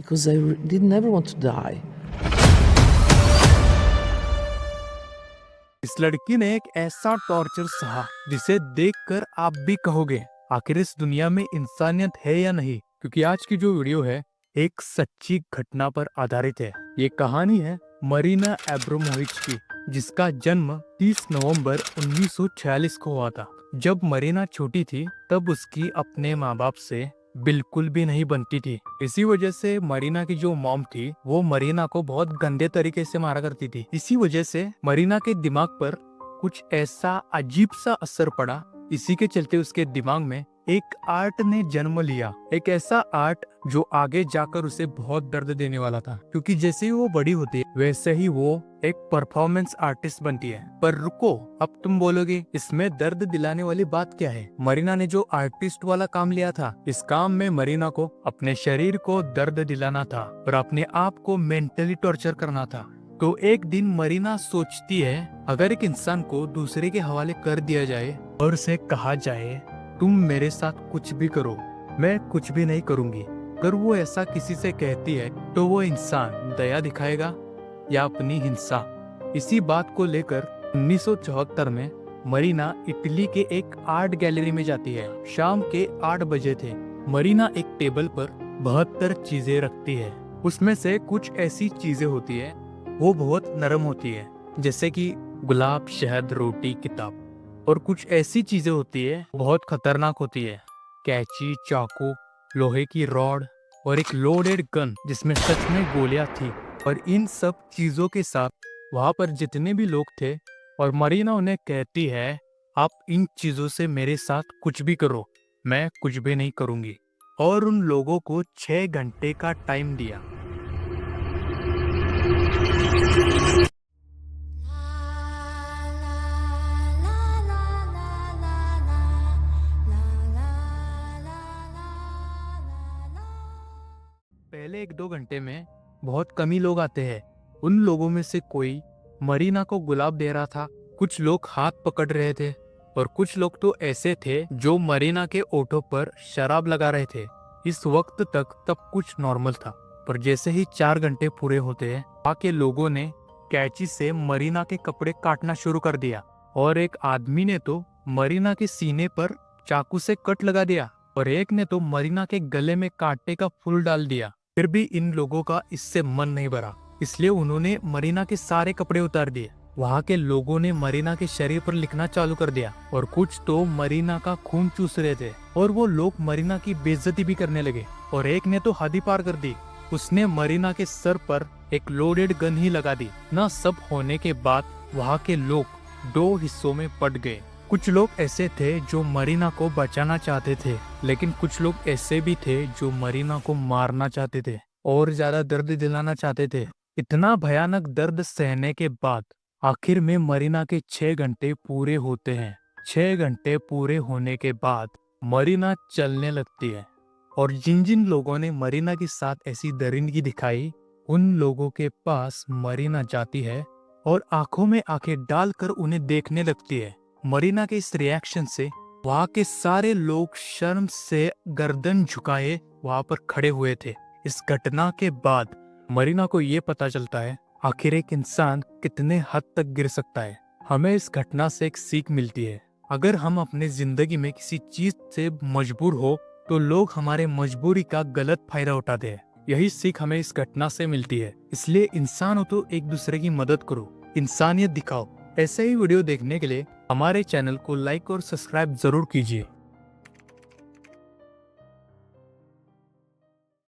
because I did never want to die. इस लड़की ने एक ऐसा टॉर्चर सहा जिसे देखकर आप भी कहोगे आखिर इस दुनिया में इंसानियत है या नहीं। क्योंकि आज की जो वीडियो है एक सच्ची घटना पर आधारित है। ये कहानी है मरीना एब्रामोविच की, जिसका जन्म 30 नवंबर 1946 को हुआ था। जब मरीना छोटी थी तब उसकी अपने माँ बाप से बिल्कुल भी नहीं बनती थी। इसी वजह से मरीना की जो मॉम थी वो मरीना को बहुत गंदे तरीके से मारा करती थी। इसी वजह से मरीना के दिमाग पर कुछ ऐसा अजीब सा असर पड़ा। इसी के चलते उसके दिमाग में एक आर्ट ने जन्म लिया, एक ऐसा आर्ट जो आगे जाकर उसे बहुत दर्द देने वाला था। क्योंकि जैसे ही वो बड़ी होती है वैसे ही वो एक परफॉर्मेंस आर्टिस्ट बनती है। पर रुको, अब तुम बोलोगे इसमें दर्द दिलाने वाली बात क्या है। मरीना ने जो आर्टिस्ट वाला काम लिया था, इस काम में मरीना को अपने शरीर को दर्द दिलाना था और अपने आप को मेंटली टॉर्चर करना था। तो एक दिन मरीना सोचती है अगर एक इंसान को दूसरे के हवाले कर दिया जाए और उसे कहा जाए तुम मेरे साथ कुछ भी करो, मैं कुछ भी नहीं करूंगी। अगर वो ऐसा किसी से कहती है तो वो इंसान दया दिखाएगा या अपनी हिंसा। इसी बात को लेकर 1974 में मरीना इटली के एक आर्ट गैलरी में जाती है। शाम के 8 बजे थे। मरीना एक टेबल पर 72 चीजें रखती है। उसमें से कुछ ऐसी चीजें होती है वो बहुत नरम होती है, जैसे कि गुलाब, शहद, रोटी, किताब। और कुछ ऐसी चीजें होती है बहुत खतरनाक होती है, कैंची, चाकू, लोहे की रॉड और एक लोडेड गन जिसमें सच में गोलियां थी। और इन सब चीजों के साथ वहां पर जितने भी लोग थे और मरीना उन्हें कहती है आप इन चीजों से मेरे साथ कुछ भी करो, मैं कुछ भी नहीं करूंगी। और उन लोगों को 6 घंटे का टाइम दिया। पहले 1-2 घंटे में बहुत कम ही लोग आते हैं। उन लोगों में से कोई मरीना को गुलाब दे रहा था, कुछ लोग हाथ पकड़ रहे थे और कुछ लोग तो ऐसे थे जो मरीना के ओठों पर शराब लगा रहे थे। इस वक्त तक तब कुछ नॉर्मल था, पर जैसे ही 4 घंटे पूरे होते हैं वहाँ के लोगों ने कैंची से मरीना के कपड़े काटना शुरू कर दिया और एक आदमी ने तो मरीना के सीने पर चाकू से कट लगा दिया और एक ने तो मरीना के गले में कांटे का फूल डाल दिया। फिर भी इन लोगों का इससे मन नहीं भरा, इसलिए उन्होंने मरीना के सारे कपड़े उतार दिए। वहाँ के लोगों ने मरीना के शरीर पर लिखना चालू कर दिया और कुछ तो मरीना का खून चूस रहे थे और वो लोग मरीना की बेइज्जती भी करने लगे। और एक ने तो हद ही पार कर दी, उसने मरीना के सर पर एक लोडेड गन ही लगा दी। न सब होने के बाद वहाँ के लोग 2 हिस्सों में बट गए। कुछ लोग ऐसे थे जो मरीना को बचाना चाहते थे, लेकिन कुछ लोग ऐसे भी थे जो मरीना को मारना चाहते थे और ज्यादा दर्द दिलाना चाहते थे। इतना भयानक दर्द सहने के बाद आखिर में मरीना के 6 घंटे पूरे होते हैं। 6 घंटे पूरे होने के बाद मरीना चलने लगती है और जिन जिन लोगों ने मरीना के साथ ऐसी दरिंदगी दिखाई उन लोगों के पास मरीना जाती है और आंखों में आंखें डालकर उन्हें देखने लगती है। मरीना के इस रिएक्शन से वहाँ के सारे लोग शर्म से गर्दन झुकाए वहाँ पर खड़े हुए थे। इस घटना के बाद मरीना को ये पता चलता है आखिर एक इंसान कितने हद तक गिर सकता है। हमें इस घटना से एक सीख मिलती है, अगर हम अपने जिंदगी में किसी चीज से मजबूर हो तो लोग हमारे मजबूरी का गलत फायदा उठाते हैं। यही सीख हमें इस घटना से मिलती है। इसलिए इंसान हो तो एक दूसरे की मदद करो, इंसानियत दिखाओ। ऐसे ही वीडियो देखने के लिए हमारे चैनल को लाइक और सब्सक्राइब जरूर कीजिए।